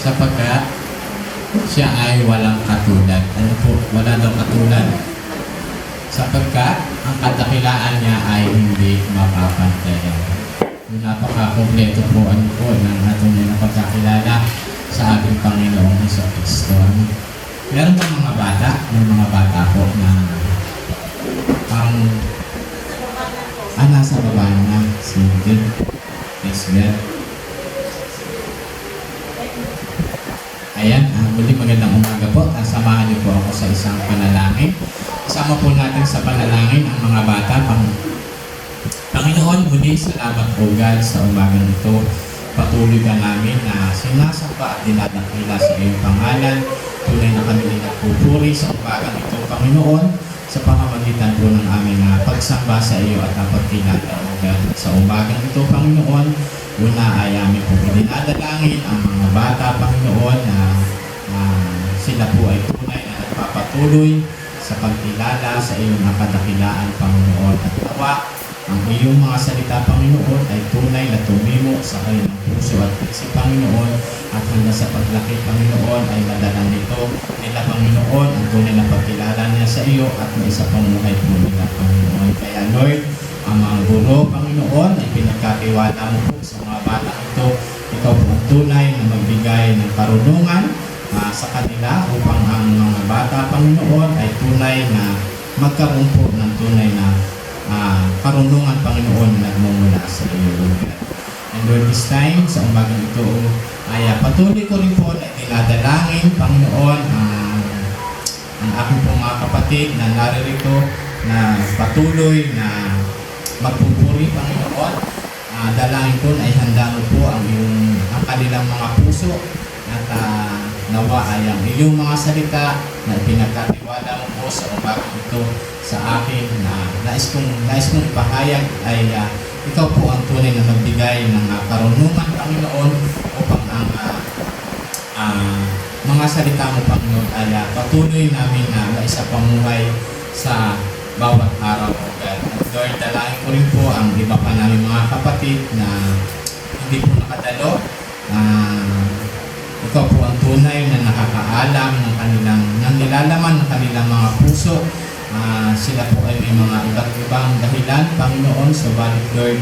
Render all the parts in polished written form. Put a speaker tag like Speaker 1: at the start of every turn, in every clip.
Speaker 1: sapagkat siya ay walang katulad. Ano po? Wala daw katulad. Sapagkat ang kadakilaan niya ay hindi mapapantayan. Napaka-kompleto po ano po ng ating na pagkakilala sa ating Panginoong Jesucristo. Meron bang mga bata? May mga bata po na nasa baba na si Isabel. Ayan, muli magandang umaga po. Samahan niyo po ako sa isang panalangin. Kasama po natin sa panalangin ang mga bata. Panginoon, muli salamat po God sa umagang ito. Patuloy ka namin na sinasamba at dinadakila sa iyong pangalan. Tunay na kami nagpupuri sa umagang ito, Panginoon, sa pamamagitan po ng aming pagsamba sa iyo at pagkilala sa umagang ito, Panginoon. Una ay aming po dinadalangin ang mga bata, Panginoon, na sila po ay tunay na nagpapatuloy sa pagkilala sa iyong kadakilaan, Panginoon. At tawa, ang iyong mga salita, Panginoon, ay tunay na tumimo sa kanilang puso at isip, Panginoon, at hanggang sa paglaki, Panginoon, ay madala nito nila, Panginoon, ang tunay na pagkilala niya sa iyo at may isa pamuhay po nila, Panginoon. Kaya, Lord, ang mga guro, Panginoon, ay pinagkatiwala mo po sa mga bata ito. Ikaw po ang tunay na magbigay ng karunungan sa kanila upang ang mga bata, Panginoon, ay tunay na magkaroon po ng tunay na karunungan, Panginoon, na nagmumula sa iyo, Lord. And Lord, this time, sa umagang ito, ay patuloy ko rin po na dinadalangin, Panginoon, ang aking pong mga kapatid na naririto na patuloy na magpupuri, Panginoon. Dalangin ko na ihanda mo po ang kanilang mga puso at nawa ay ang iyong mga salita na pinagkatiwala mo po sa umagang ito sa akin na nais kong ipahayag ay ikaw po ang tunay na magbigay ng karunungan, Panginoon, upang ang mga salita mo, Panginoon, ay patuloy namin na maisa pamuhay sa bawat araw, O God. At Lord, dalangin ko rin po ang iba pa namin mga kapatid na hindi po nakadalo. Ikaw po ang tunay na nakakaalam ng nilalaman ng kanilang mga puso. Sila po ay may mga iba't ibang dahilan, Panginoon. Subalit, Lord,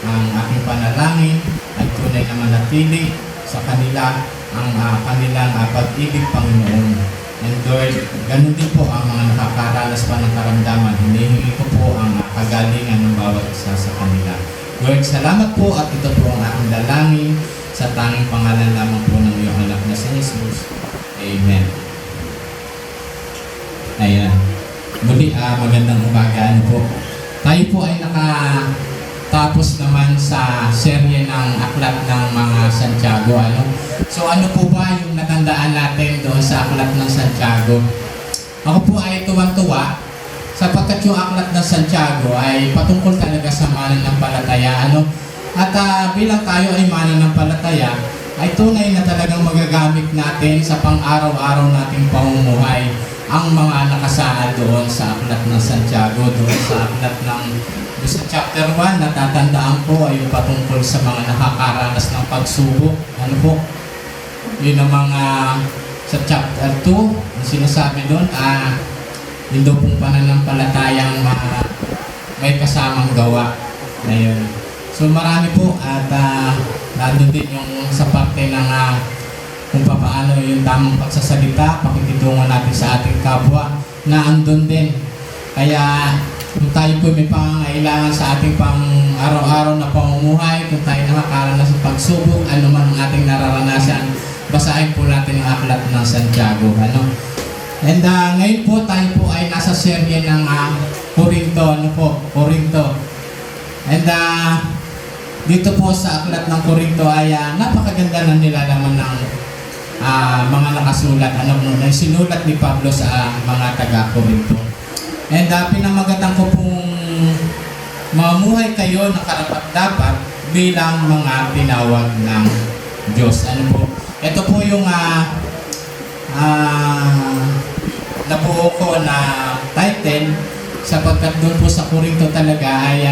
Speaker 1: ang aking panalangin ay tunay na manatili sa kanila ang kanilang pag-ibig, Panginoon. And Lord, ganun din po ang mga nakakaranas pa ng karamdaman. Hinihingi ko po ang kagalingan ng bawat isa sa kanila. Lord, salamat po at ito po ang aking dalangin sa tanging pangalan lamang po ng iyong anak na si Jesus. Amen. Ayan. Muli, magandang umaga. Po? Tayo po ay nakatapos naman sa serye ng aklat ng mga Santiago. So ano po ba yung natandaan natin doon sa aklat ng Santiago? Ako po ay tuwang-tuwa sapagkat yung aklat ng Santiago ay patungkol talaga sa mananampalataya. At bilang tayo ay mananampalataya, ay tunay na talagang magagamit natin sa pang-araw-araw nating pamumuhay ang mga nakasaad doon sa aklat ng Santiago, doon sa aklat ng sa chapter 1, natatandaan po ay yung patungkol sa mga nakakaranas ng pagsubok. Ano po? Yun ang mga sa chapter 2, ang sinasabi doon, yun daw pong pananampalatayang may kasamang gawa na yun. So marami po at nandun din yung sa parte ng kung paano yung tamang pagsasalita, pakikitungan natin sa ating kapwa na andun din. Kaya kung tayo po may pangangailangan sa ating pang araw-araw na pamumuhay, kung tayo nakakaranas sa pagsubok, ano man ang ating nararanasan, basahin po natin ang aklat ng Santiago. And ngayon po tayo po ay nasa serye ng Corinto. Corinto. And dito po sa aklat ng Corinto ay napakaganda na nilalaman ng mga nakasulat. Na sinulat ni Pablo sa mga taga-Corinto. And pinamagatan ko pong mamuhay kayo na karapat-dapat bilang mga tinawag ng Diyos. Ito po yung nabuo ko na title sapagkat doon po sa Corinto talaga ay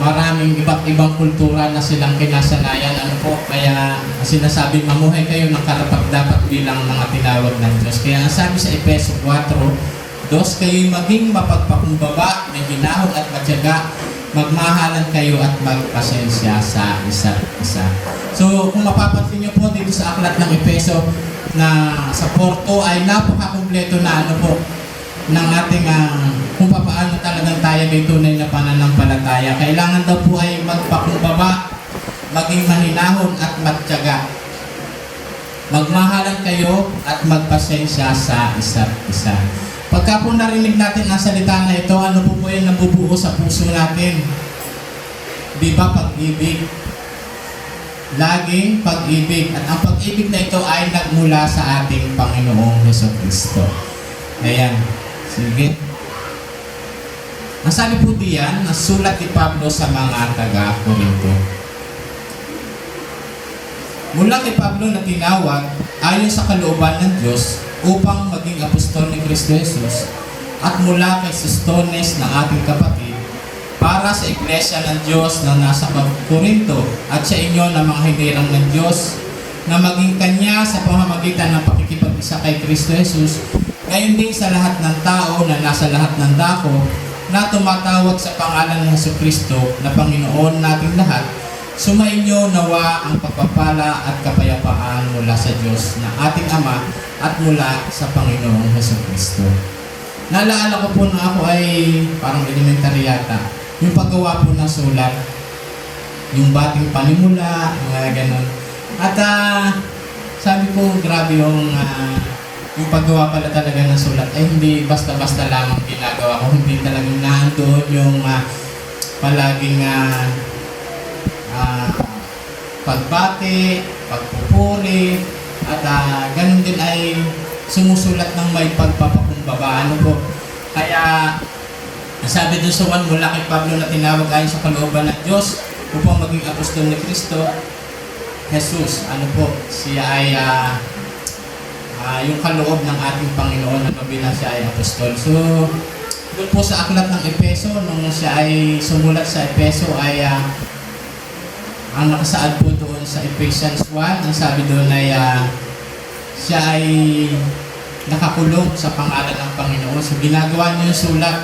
Speaker 1: maraming iba't ibang kultura na silang kinasanayan. Kaya Kaya sinasabi, mamuhay kayo ng karapat-dapat bilang mga tinawag ng Diyos. Kaya ang sabi sa Efeso 4:2, kayo'y maging mapagpakumbaba, may ginahon at matyaga, magmahalan kayo at magpasensya sa isa't isa. So kung mapapansin niyo po dito sa aklat ng Efeso na sa Porto ay napakakumpleto na ng ating kung paano talagang tayo may tunay na pananampalataya. Kailangan daw po ay magpakumbaba, maging mahinahon at matyaga. Magmahalan kayo at magpasensya sa isa't isa. Pagka po narinig natin ang salita na ito, ano po yung nabubuo sa puso natin? Di ba pag-ibig? Laging pag-ibig. At ang pag-ibig na ito ay nagmula sa ating Panginoong Jesucristo. Ayan. Sige. Ang sabi po diyan, nasulat ni Pablo sa mga taga-Corinto. Mula kay Pablo na tinawag ayon sa kalooban ng Diyos upang maging apostol ni Kristo Jesus, at mula kay Sostones na ating kapatid para sa iglesia ng Diyos na nasa Corinto at sa inyo na mga hinirang ng Diyos, na maging kanya sa pamamagitan ng pakikipag-isa kay Kristo Jesus, ngayon din sa lahat ng tao na nasa lahat ng dako na tumatawag sa pangalan ng Jesucristo na Panginoon nating lahat. Sumainyo nawa ang pagpapala at kapayapaan mula sa Diyos na ating Ama at mula sa Panginoong Jesucristo. Naalala ko po na ako ay parang elementary yata. Yung paggawa po ng sulat, yung bating panimula, mga ganun. At sabi ko, grabe yung paggawa pala talaga ng sulat ay hindi basta-basta lamang ginagawa ko. Hindi talagang naandoon yung palaging pagbati, pagpupuri, at ganun din ay sumusulat ng may pagpapakumbaba. Kaya sabi dun sa 1, mula kay Pablo na tinawag ayon sa kalooban ng Diyos upang maging apostol ni Kristo Jesus. Siya ay yung kaloob ng ating Panginoon na mabilang siya ay apostol. So, doon po sa aklat ng Efeso, nung siya ay sumulat sa Efeso ay ang nakasaad po doon sa Ephesians 1, ang sabi doon ay siya ay nakakulong sa pangalan ng Panginoon. So ginagawa niya yung sulat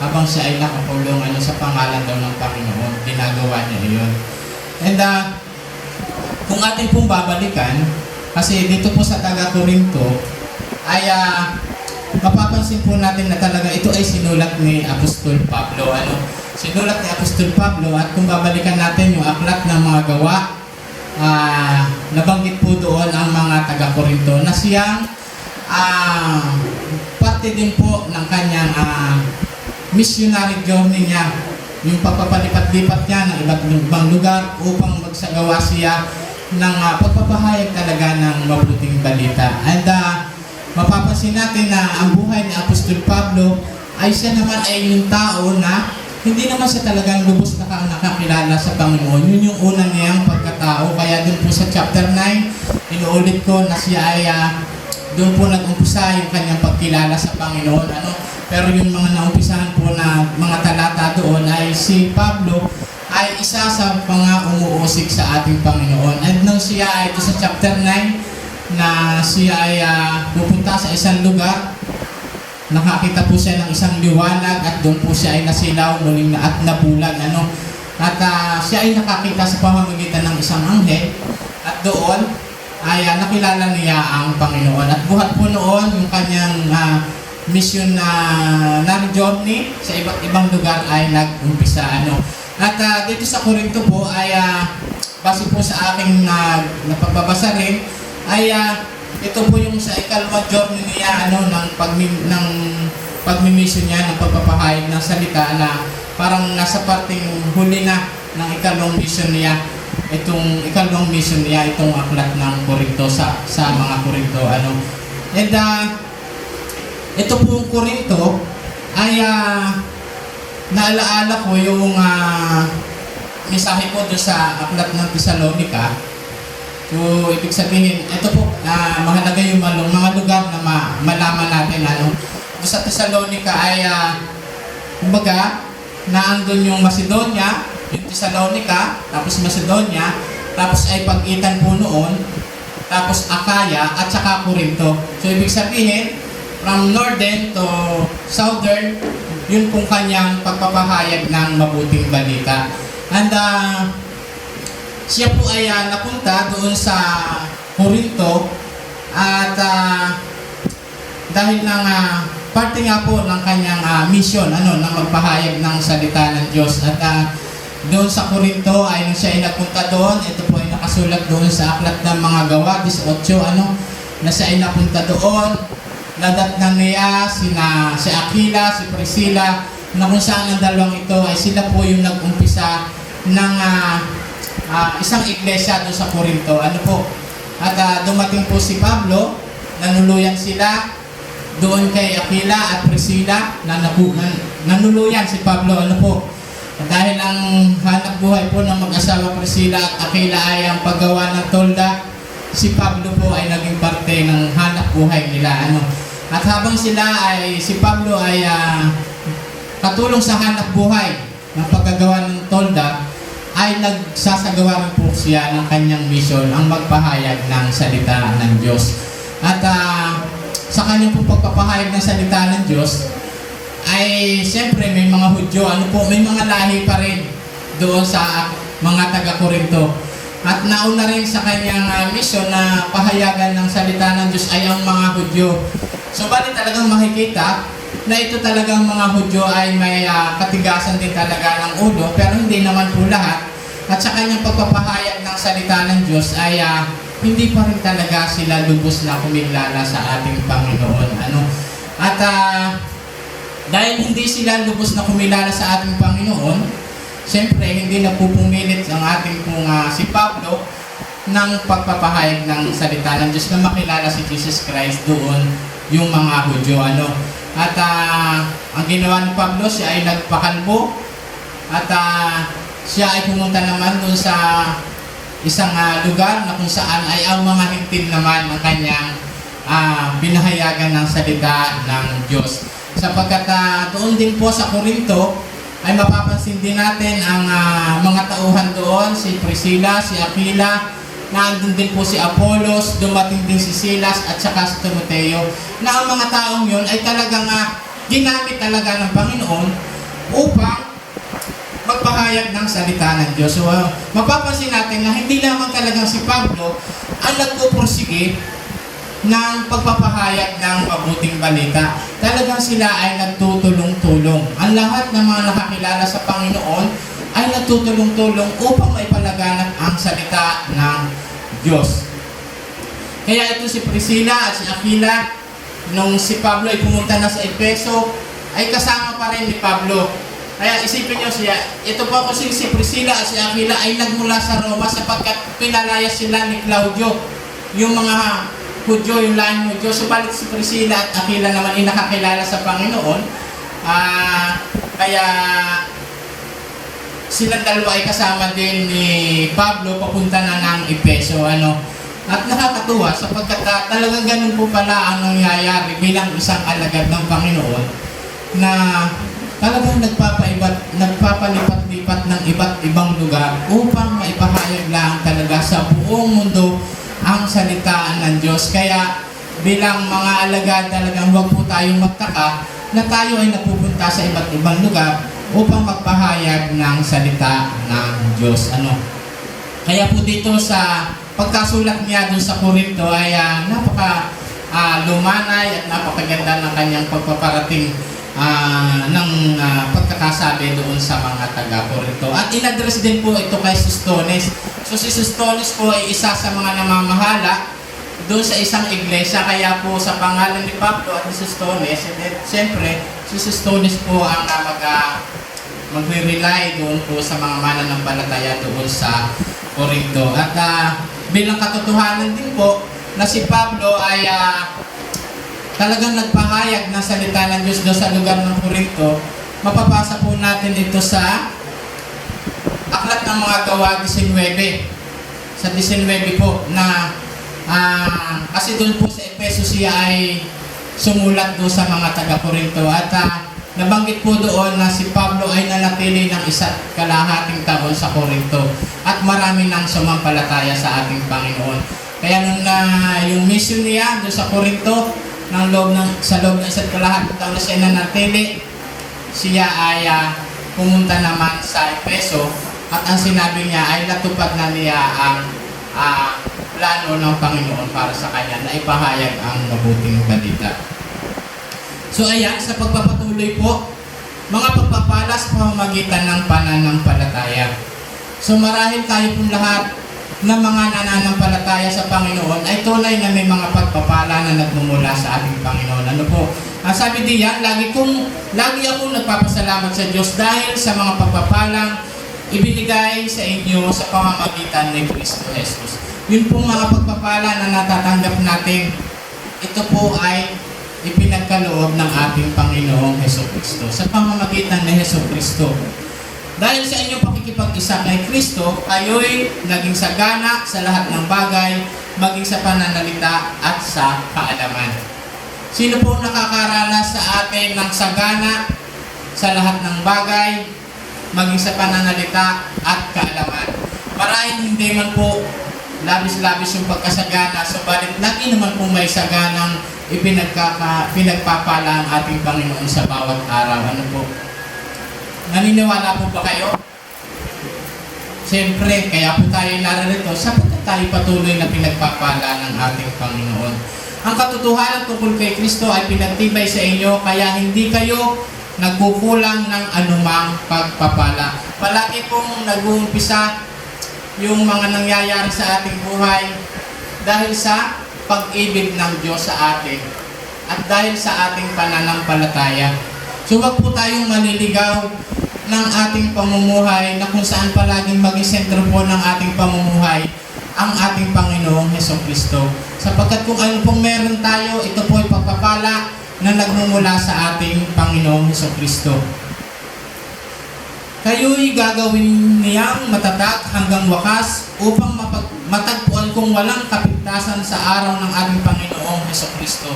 Speaker 1: habang siya ay nakakulong sa pangalan daw ng Panginoon. Ginagawa niya iyon. And kung ating pong babalikan, kasi dito po sa taga-Corinto ay mapapansin po natin na talaga ito ay sinulat ni Apostol Pablo. Sinulat ni Apostol Pablo, at kung babalikan natin yung aklat ng mga gawa, nabanggit po doon ang mga taga-Corinto na siyang parte din po ng kanyang missionary journey niya, yung pagpapalipat-lipat niya ng iba't ibang lugar upang magsagawa siya ng pagpapahayag talaga ng mabuting balita. And mapapansin natin na ang buhay ni Apostol Pablo ay siya naman ay yung tao na hindi naman siya talagang lubos na nakakilala sa Panginoon. Yun yung unang niyang pagkatao. Kaya dun po sa chapter 9, inuulit ko na siya ay doon po nag-umpisa yung kanyang pagkilala sa Panginoon. Pero yung mga naumpisahan po na mga talata doon ay si Pablo ay isa sa mga umuusig sa ating Panginoon. At nung siya ay ito sa chapter 9 na siya ay pupunta sa isang lugar, nakakita po siya ng isang liwanag at doon po siya ay nasilaw muling at nabulag. At siya ay nakakita sa pamamagitan ng isang anghel, at doon ay nakilala niya ang Panginoon. At buhat po noon yung kanyang mission na journey sa iba't ibang lugar ay nag-umpisa. At dito sa Corinto po ay base po sa aking napagbabasa rin ay ito po yung sa ikalawang journey niya ng pagmi-mission niya, ng pagpapahayag ng salita, na parang nasa parting huli na ng ikalawang mission niya. Itong ikalawang mission niya, itong aklat ng Corinto sa mga Corinto. And ito po yung Corinto ay naalaala ko yung mensahe ko doon sa aklat ng Thessalonica. So, ibig sabihin, ito po, mahalaga yung mga lugar na malaman natin. Doon sa Thessalonica ay, kumbaga, naandun yung Macedonia, yung Thessalonica, tapos Macedonia, tapos ay Pagitan po noon, tapos Akaya at saka Corinto. So ibig sabihin, from northern to southern, yun pong kanyang pagpapahayag ng mabuting balita. And siya po ay napunta doon sa Corinto at dahil ng parte nga po ng kanyang mission, na magpahayag ng salita ng Diyos. At doon sa Corinto ay nung siya ay napunta doon, ito po ay nakasulat doon sa Aklat ng Mga Gawa 18, na siya ay napunta doon, nadatnan niya si Aquila, si Priscilla, na kung saan ang dalawang ito ay sila po yung nag-umpisa ng isang iglesia doon sa Corinto. At dumating po si Pablo, nanuluyan sila doon kay Aquila at Priscilla, nanuluyan si Pablo. Dahil ang hanap buhay po ng mag-asawa Priscilla at Aquila ay ang paggawa ng tolda, si Pablo po ay naging parte ng hanap buhay nila. At habang si Pablo ay katulong sa hanap buhay ng paggagawa ng tolda, ay nagsasagawa rin po siya ng kanyang mission, ang magpahayag ng salita ng Diyos. At sa kanyang po pagpapahayag ng salita ng Diyos, ay siyempre may mga Hudyo, may mga lahi pa rin doon sa mga taga-Corinto. At nauna rin sa kanyang mission na pahayagan ng salita ng Diyos ay ang mga Hudyo. So bali talagang makikita na ito talagang mga Hudyo ay may katigasan din talaga ng ulo, pero hindi naman po lahat. At sa kanyang pagpapahayag ng salita ng Diyos ay hindi pa rin talaga sila lubos na kumilala sa ating Panginoon. At dahil hindi sila lubos na kumilala sa ating Panginoon, siyempre hindi na po pumilit ang ating si Pablo ng pagpapahayag ng salita ng Diyos na makilala si Jesus Christ doon yung mga Hudyo. At ang ginawa ni Pablo, siya ay nagpakalbo at siya ay pumunta naman doon sa isang lugar na kung saan ay ang mga hintil naman ang kanyang binahayagan ng salita ng Diyos. Sapagkat doon din po sa Corinto ay mapapansin din natin ang mga tauhan doon, si Priscilla, si Aquila, naandun din po si Apollos, dumating din si Silas at saka si Timoteo, na ang mga taong yun ay talagang ginamit talaga ng Panginoon upang magpahayag ng salita ng Diyos. So mapapansin natin na hindi lamang talagang si Pablo ang nagpupursige ng pagpapahayag ng mabuting balita. Talagang sila ay nagtutulong-tulong. Ang lahat ng mga nakakilala sa Panginoon ay nagtutulong-tulong upang maipalaganap ang salita ng Diyos. Kaya ito si Priscilla at si Aquila, nung si Pablo ay pumunta na sa Efeso, ay kasama pa rin ni Pablo. Kaya isipin nyo siya, ito po kasi si Priscilla at si Aquila ay nagmula sa Roma sapagkat pinalayas sila ni Claudio, yung mga Hudyo, yung lahing Hudyo. Subalit si Priscilla at Aquila naman ay nakakilala sa Panginoon. Kaya silang dalawa ay kasama din ni Pablo papunta na ng Efeso. At nakakatuwa sapagkat talagang ganun po pala ang nangyayari bilang isang alagad ng Panginoon na talagang nagpapalipat-lipat ng iba't ibang lugar upang maipahayag lang talaga sa buong mundo ang salita ng Diyos. Kaya bilang mga alagad talagang huwag po tayong magtaka na tayo ay napupunta sa iba't ibang lugar upang magpahayag ng salita ng Diyos. Kaya po dito sa pagkasulat niya doon sa Corinto ay lumanay at napakaganda ng kanyang pagpaparating ng pagkakasabi doon sa mga taga-Corinto. At in-address din po ito kay Sostones. So si Sostones po ay isa sa mga namamahala doon sa isang iglesia. Kaya po sa pangalan ni Pablo at ni Sostones, siyempre si Sostones po ang magre-rely doon po sa mga mananampalataya doon sa Corinto. At bilang katotohanan din po na si Pablo ay talagang nagpahayag ng salita ng Diyos doon sa lugar ng Corinto, mapapasa po natin ito sa Aklat ng Mga Gawa 19. Sa 19 po na kasi doon po sa Efeso siya ay sumulat doon sa mga taga-Corinto. At nabanggit po doon na si Pablo ay nanatili ng 1.5 taon sa Corinto at marami nang sumampalataya sa ating Panginoon. Kaya nung yung mission niya doon sa Corinto, sa loob ng 1.5 taon na siya nanatili, siya ay pumunta naman sa Efeso at ang sinabi niya ay natupad na niya ang plano ng Panginoon para sa kanya na ipahayag ang mabuting balita. So ayan, sa pagpapatuloy po, mga pagpapala sa pamamagitan ng pananampalataya. So marahil tayo pong lahat na mga nananampalataya sa Panginoon ay tunay na may mga pagpapala na nagmumula sa ating Panginoon. Ano po? Sabi diyan, lagi akong nagpapasalamat sa Diyos dahil sa mga pagpapalang ibinigay sa inyo sa pamamagitan ni Kristo Jesus. Yun pong mga pagpapala na natatanggap natin, ito po ay ipinagkaloob ng ating Panginoong Hesukristo sa pamamagitan ni Hesukristo. Dahil sa inyong pakikipag-isa kay Kristo, kayo'y naging sagana sa lahat ng bagay, maging sa pananalita at sa kaalaman. Sino po nakakaranas sa atin ng sagana sa lahat ng bagay, maging sa pananalita at kaalaman? Marahil hindi man po labis-labis yung pagkasagana, subalit lagi naman po may saganang pinagpapala ang ating Panginoon sa bawat araw. Ano po? Naniniwala po ba kayo? Siyempre, kaya po tayo narito sapagkat tayo patuloy na pinagpapala ng ating Panginoon. Ang katotohanan tungkol kay Kristo ay pinagtibay sa inyo, kaya hindi kayo nagkukulang ng anumang pagpapala. Palagi pong nag-uumpisa yung mga nangyayari sa ating buhay dahil sa pag-ibig ng Diyos sa atin at dahil sa ating pananampalataya. So wag po tayong maliligaw ng ating pamumuhay na kung saan palaging maging sentro po ng ating pamumuhay ang ating Panginoong Hesukristo. Sapagkat kung ano pong meron tayo, ito po ay pagpapala na nagmumula sa ating Panginoong Hesukristo. Kayo'y gagawin niyang matatag hanggang wakas upang matagpuan kung walang kapintasan sa araw ng ating Panginoong Hesukristo.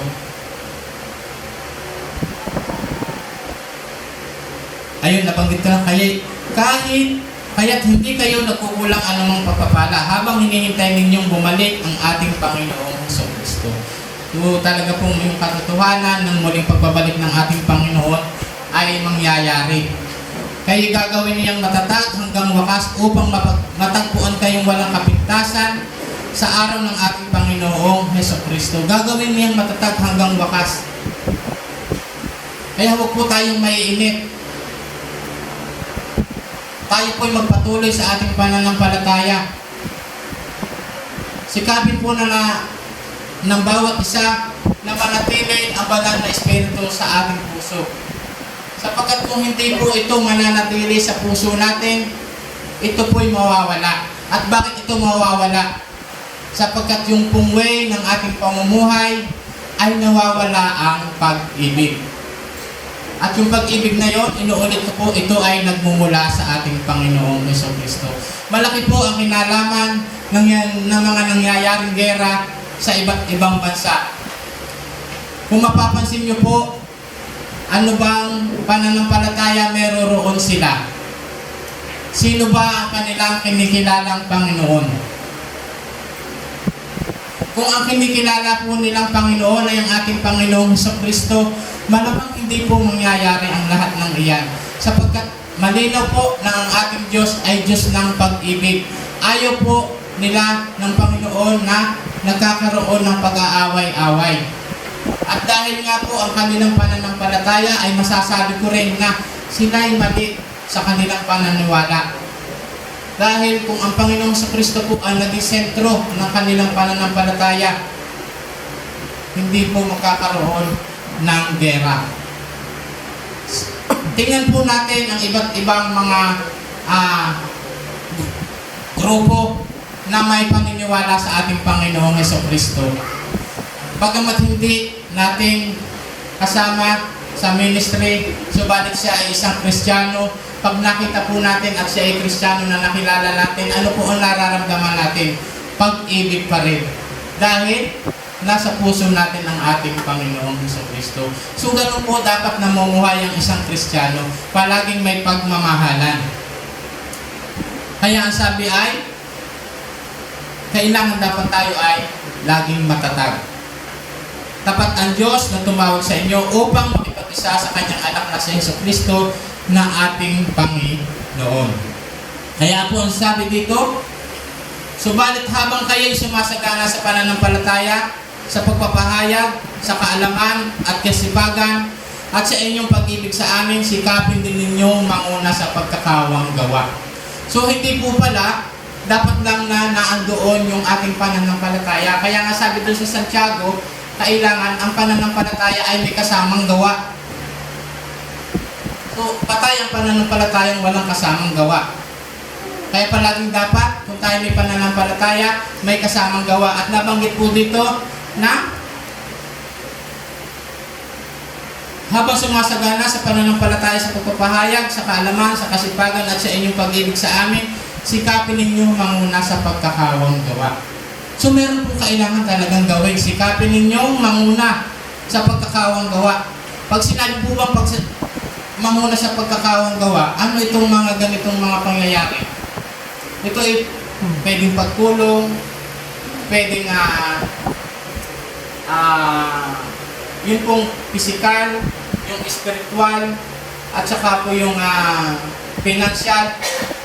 Speaker 1: Ayun, nabanggit ko na kaya't hindi kayo nagkukulang anumang pagpapala habang hinihintay ninyong bumalik ang ating Panginoong Hesukristo. So talaga pong yung katotohanan ng muling pagbabalik ng ating Panginoon ay mangyayari. Kayo gagawin niyang matatag hanggang wakas upang matagpuan kayong walang kapintasan sa araw ng ating Panginoong Hesukristo. Gagawin niyang matatag hanggang wakas. Kaya huwag po tayong maiinip. Tayo po'y magpatuloy sa ating pananampalataya. Sikapin po na ng bawat isa na manatili ang banal na espiritu sa ating puso. Sapagkat kung hindi po ito mananatili sa puso natin, ito po'y mawawala. At bakit ito mawawala? Sapagkat yung pungway ng ating pamumuhay ay nawawala ang pag-ibig. At yung pag-ibig na yon, inuulit ko po, ito ay nagmumula sa ating Panginoong Hesukristo. Malaki po ang kinalaman ng mga nangyayaring gera sa iba't ibang bansa. Kung mapapansin nyo po, ano bang pananampalataya meron sila? Sino ba ang kanilang kinikilalang Panginoon? Kung ang kinikilala po nilang Panginoon ay ang ating Panginoong Hesukristo, malamang hindi po mangyayari ang lahat ng iyan. Sapagkat malinaw po na ang ating Diyos ay Diyos ng pag-ibig. Ayaw po nila ng Panginoon na nagkakaroon ng pag-aaway-away. At dahil nga po ang kanilang pananampalataya ay masasabi ko rin na sila ay mali sa kanilang pananiwala. Dahil kung ang Panginoong Kristo po ang naging sentro ng kanilang pananampalataya, hindi po magkakaroon ng gera. Tingnan po natin ang iba't ibang mga grupo na may paniniwala sa ating Panginoong Hesukristo. Bagamat hindi natin kasama sa ministry, subalit siya ay isang Kristiyano, pag nakita po natin at siya ay Kristiyano na nakilala natin, ano po ang nararamdaman natin? Pag-ibig pa rin. Dahil nasa puso natin ng ating Panginoong Jesucristo. So ganun po dapat namumuhay ang isang Kristiyano, palaging may pagmamahalan. Kaya ang sabi ay, kailangan dapat tayo ay laging matatag. Tapat ang Diyos na tumawag sa inyo upang makipag-isa sa kanyang anak na si Jesucristo na ating Panginoon. Kaya po ang sabi dito, subalit habang kayo'y sumasagana sa pananampalataya, sa pagpapahayag, sa kaalaman at kasipagan, at sa inyong pag-ibig sa amin, sikapin din ninyong manguna sa pagkakawang gawa. So hindi po pala dapat lang na naandoon yung ating pananampalataya. Kaya nga sabi doon sa Santiago, kailangan ang pananampalataya ay may kasamang gawa. So patay ang pananampalatayang walang kasamang gawa. Kaya palaging dapat, kung tayo may pananampalataya, may kasamang gawa. At nabanggit po dito na habang sumasagana sa pananampalataya sa pagpapahayag, sa kaalaman, sa kasipagan at sa inyong pag-ibig sa amin, sikapin ninyo manguna sa pagkakawang gawa. So meron po kailangan talagang gawin. Sikapin ninyo manguna sa pagkakawang gawa. Pag sinabi po bang manguna sa pagkakawang gawa, ano itong mga ganitong mga pangyayari? Ito ay pwedeng pagkulong, pwedeng yun pong physical, yung spiritual, at saka po yung financial.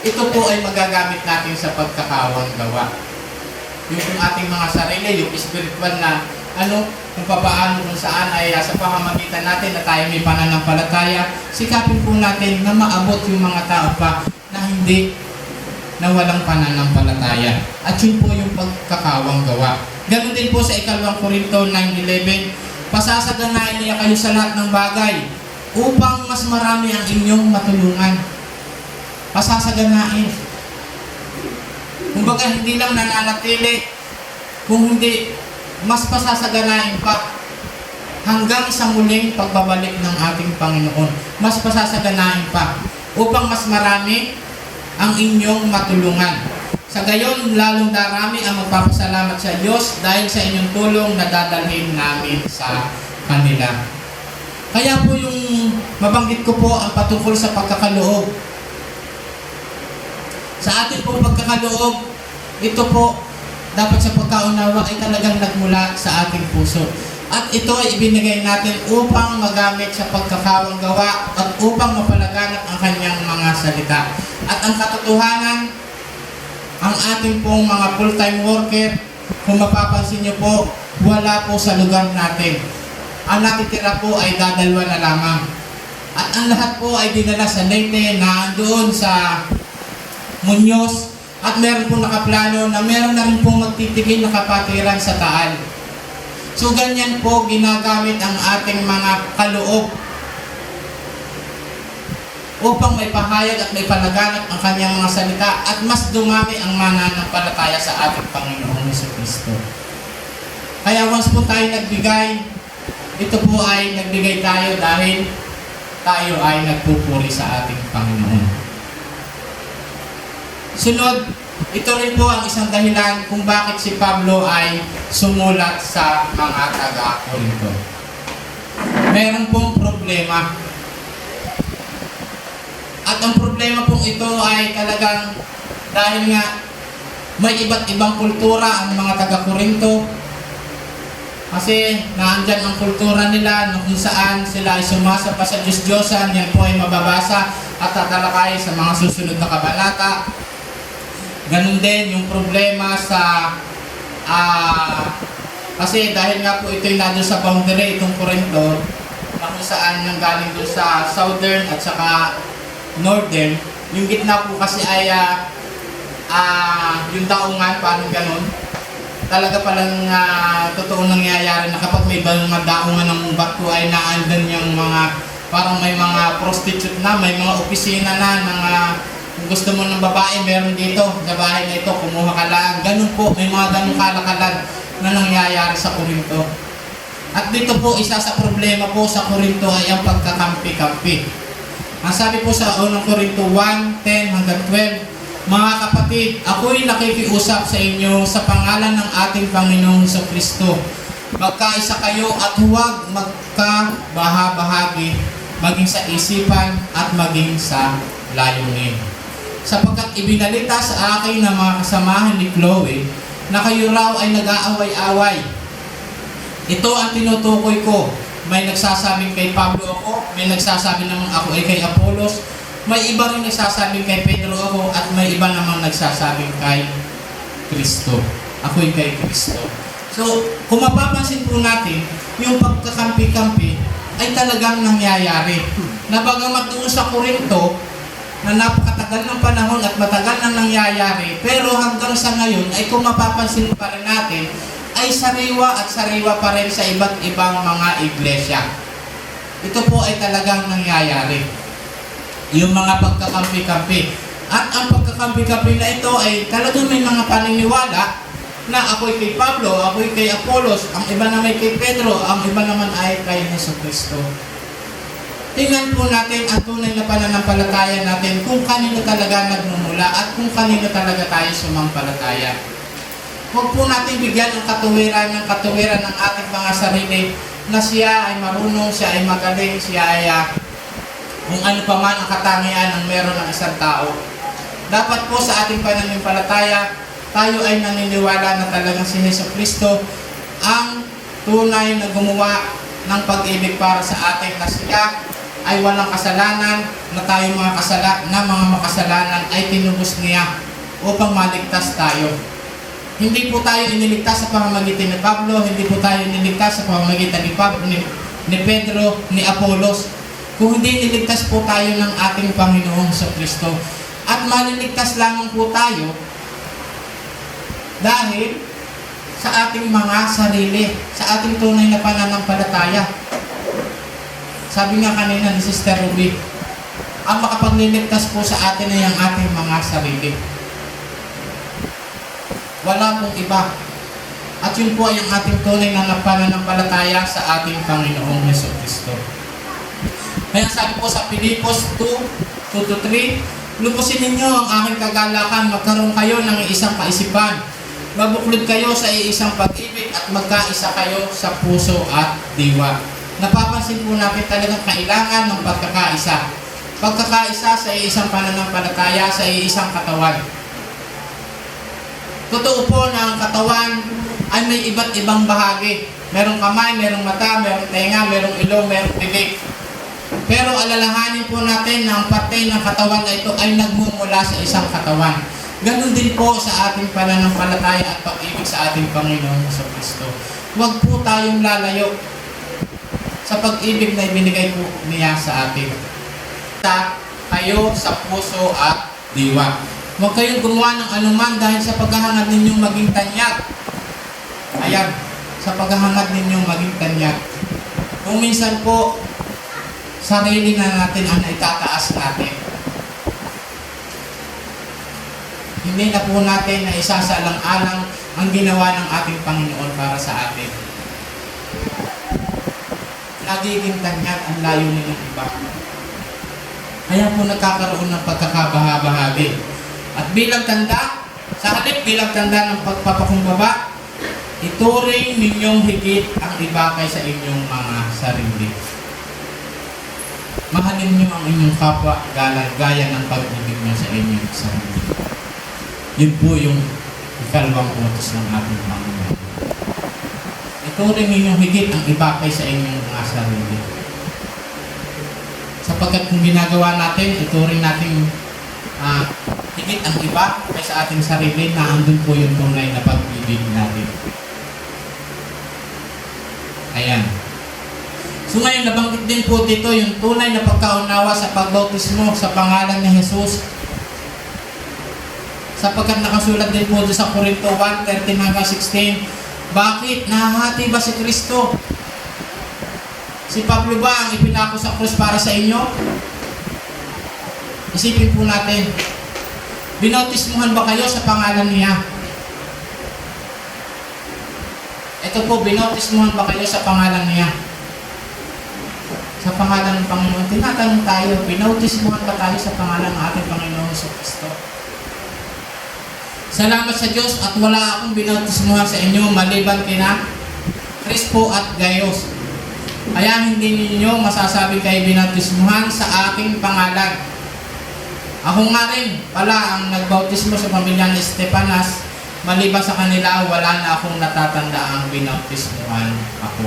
Speaker 1: Ito po ay magagamit natin sa pagkakawang gawa. Yung ating mga sarili, yung spiritual na kung paano kung saan ay sa pamamagitan natin na tayo may pananampalataya, sikapin po natin na maabot yung mga tao pa na walang pananampalataya. At yun po yung pagkakawang gawa. Ganun din po sa 2 Korinto 9:11, pasasaganahin niya kayo sa lahat ng bagay upang mas marami ang inyong matulungan. Pasasaganahin. Kumbaga hindi lang nananatili, kung hindi mas pasasaganahin pa hanggang sa muling pagbabalik ng ating Panginoon. Mas pasasaganahin pa upang mas marami ang inyong matulungan. Sa gayon, lalong darami ang magpapasalamat sa Diyos dahil sa inyong tulong na dadalhin namin sa kanila. Kaya po yung mabanggit ko po ang patungkol sa pagkakaloob. Sa ating pong pagkakaloob, ito po dapat sa pagkaunawa ay talagang nagmula sa ating puso. At ito ay ibinigay natin upang magamit sa pagkakawang gawa at upang mapalaganap ang kanyang mga salita. At ang katotohanan, ang ating pong mga full-time worker, kung mapapansin nyo po, wala po sa lugar natin. Ang natitira po ay dadalwa na lamang. At ang lahat po ay dinala sa Leyte, na doon sa Muñoz, at meron pong nakaplano na meron na rin pong magtitigil na kapatiran sa Taal. So ganyan po ginagamit ang ating mga kaloob upang may pahayag at may palaganap ang kanyang mga salita at mas dumami ang mananampalataya sa ating Panginoong Jesucristo. Kaya once po tayo nagbigay, ito po ay nagbigay tayo dahil tayo ay nagpupuri sa ating Panginoon. Sunod, ito rin po ang isang dahilan kung bakit si Pablo ay sumulat sa mga taga-Korinto. Meron pong problema. At ang problema pong ito ay talagang dahil nga may iba't ibang kultura ang mga taga-Korinto. Kasi naandyan ang kultura nila na kung saan sila ay sumasapa sa Diyos-Diyosan. Yan po ay mababasa at tatalakay sa mga susunod na kabanata. Ganun din yung problema sa kasi dahil nga po ito'y nandun sa boundary, itong Corinto, na kung saan nanggaling doon sa southern at saka northern, yung gitna po kasi ay yung daungan, parang ganun. Talaga palang totoong nangyayari na kapag may mga daungan ng barko ay naandan yung mga, parang may mga prostitute na, may mga opisina na, kung gusto mo ng babae, meron dito, sa bahay na ito, kumuha ka lang. Ganun po, may mga ganun kalakalan na nangyayari sa Korinto. At dito po, isa sa problema po sa Korinto ay ang pagkakampi-kampi. Ang sabi po sa 1 Korinto 1:10-12, mga kapatid, ako'y nakikiusap sa inyo sa pangalan ng ating Panginoong Jesucristo magkaisa kayo at huwag magkabaha-bahagi, maging sa isipan at maging sa layunin. Sapagkat ibinalita sa akin ng mga kasamahan ni Chloe na kayo raw ay nag-aaway-away. Ito ang tinutukoy ko. May nagsasabing kay Pablo ako, may nagsasabi naman ako ay kay Apollos, may iba rin nagsasabing kay Pedro ako, at may iba naman nagsasabing kay Kristo. Ako'y kay Kristo. So, kung mapapansin po natin, yung pagkakampi-kampi ay talagang nangyayari. Nabagamat doon sa Korinto, na napakatagal ng panahon at matagal na nangyayari, pero hanggang sa ngayon ay kung mapapansin pa rin natin, ay sariwa at sariwa pa rin sa iba't ibang mga iglesia. Ito po ay talagang nangyayari. Yung mga pagkakampi-kampi. At ang pagkakampi-kampi na ito ay talagang may mga paniniwala na ako'y kay Pablo, ako'y kay Apollos, ang iba naman kay Pedro, ang iba naman ay kay Jesucristo. Tingnan po natin ang tunay na pananampalataya natin kung kanino talaga nagmumula at kung kanino talaga tayo sumampalataya. Huwag po natin bigyan ng katuwiran ng ating mga sarili na siya ay marunong, siya ay magaling, siya ay kung ano pa man ang katangian ng meron ng isang tao. Dapat po sa ating pananampalataya, tayo ay naniniwala na talagang si Jesucristo ang tunay na gumawa ng pag-ibig para sa atin, na siya ay walang kasalanan, na tayo mga makasalanan ay tinubos niya upang maligtas tayo. Hindi po tayo iniligtas sa pamamagitan ni Pablo, hindi po tayo iniligtas sa pamamagitan ni Pedro, ni Apollos. Kung hindi iniligtas po tayo ng ating Panginoong Jesucristo. At maliligtas lamang po tayo dahil sa ating mga sarili, sa ating tunay na pananampalataya. Sabi nga kanina ni Sister Ruby, ang makapagliligtas po sa atin ay ang ating mga sarili. Wala pong iba. At yun po ay ang ating tunay na pananampalataya sa ating Panginoong Jesucristo. Kaya sabi po sa Pilipos 2:2-3, lubusin ninyo ang aking kagalakan, magkaroon kayo ng isang kaisipan. Mabuklod kayo sa iisang pag-ibig at magkaisa kayo sa puso at diwa. Napapansin po natin talagang kailangan ng pagkakaisa. Pagkakaisa sa iisang pananampalataya, sa iisang katawan. Totoo po na ang katawan ay may iba't ibang bahagi. Merong kamay, merong mata, merong tenga, merong ilong, merong bibig. Pero alalahanin po natin na ang parte ng katawan na ito ay nagmumula sa isang katawan. Ganon din po sa ating pananampalataya at pag-ibig sa ating Panginoon Jesucristo. Huwag po tayong lalayo sa pag-ibig na ibinigay po niya sa atin. Kayo sa puso at diwa. Huwag kayong gumawa ng anuman dahil sa paghahangad ninyong maging tanyag. Ayan, sa paghahangad ninyong maging tanyag. Kung minsan po, sarili na natin ang itataas natin. Hindi na po natin na isasalang-alang ang ginawa ng ating Panginoon para sa atin. Nagiging tanyag ang layunin ng iba. Kaya po nagkakaroon ng pagkakabaha-bahagi. At bilang tanda, sa halip bilang tanda ng pagpapakumbaba, ituring ninyong higit ang iba kaysa inyong mga sarili. Mahalin niyo ang inyong kapwa gaya ng pag-ibig niyo sa inyong sarili. Yun po yung ikalawang utos ng ating Panginoon. Ituring ninyong higit ang iba kaysa inyong mga sarili. Sapagkat kung ginagawa natin, ituring natin higit ang iba kaysa ating sarili, na andun po yung tunay na pag-ibig natin. Ayan. So ngayon, nabanggit din po dito yung tunay na pagkaunawa sa pagbautismo sa pangalan ni Jesus. Sapagkat nakasulat din po sa Korinto 1:13-16, bakit? Nahahati ba si Kristo? Si Pablo ba ang ipinako sa krus para sa inyo? Isipin po natin, binautismuhan ba kayo sa pangalan niya? Ito po, binautismuhan ba kayo sa pangalan niya? Sa pangalan ng Panginoon. Tinatanong tayo, binautismuhan ba tayo sa pangalan ng ating Panginoon Jesucristo? Salamat sa Diyos at wala akong binautismuhan sa inyo maliban kina Crispo at Gaius. Kaya hindi ninyo masasabi kayo binautismuhan sa aking pangalan. Ako nga rin pala ang nagbautismo sa pamilya ni Stefanas. Maliban sa kanila, wala na akong natatanda ang binautismuhan ako.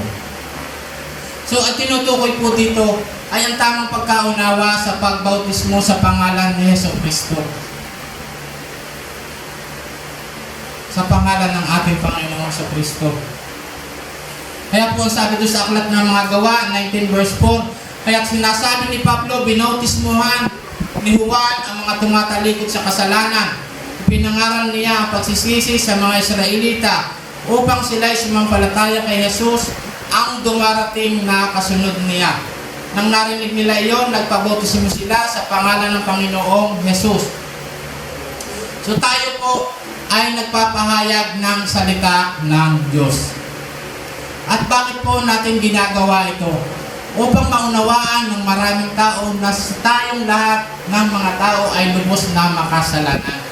Speaker 1: So, at tinutukoy po dito ay ang tamang pagkaunawa sa pagbautismo sa pangalan ni Jesucristo. Sa pangalan ng ating Panginoong Jesucristo. Kaya po sabi doon sa aklat ng mga gawa, 19 verse 4, kaya sinasabi ni Pablo, binautismuhan ni Juan ang mga tumatalikod sa kasalanan. Pinangaral niya ang pagsisisi sa mga Israelita upang sila'y sumampalataya kay Jesus ang dumarating na kasunod niya. Nang narinig nila iyon, nagpabautismo sila sa pangalan ng Panginoong Jesus. So tayo po ay nagpapahayag ng salita ng Diyos. At bakit po natin ginagawa ito? Upang maunawaan ng maraming tao na tayong lahat ng mga tao ay lubos na makasalanan.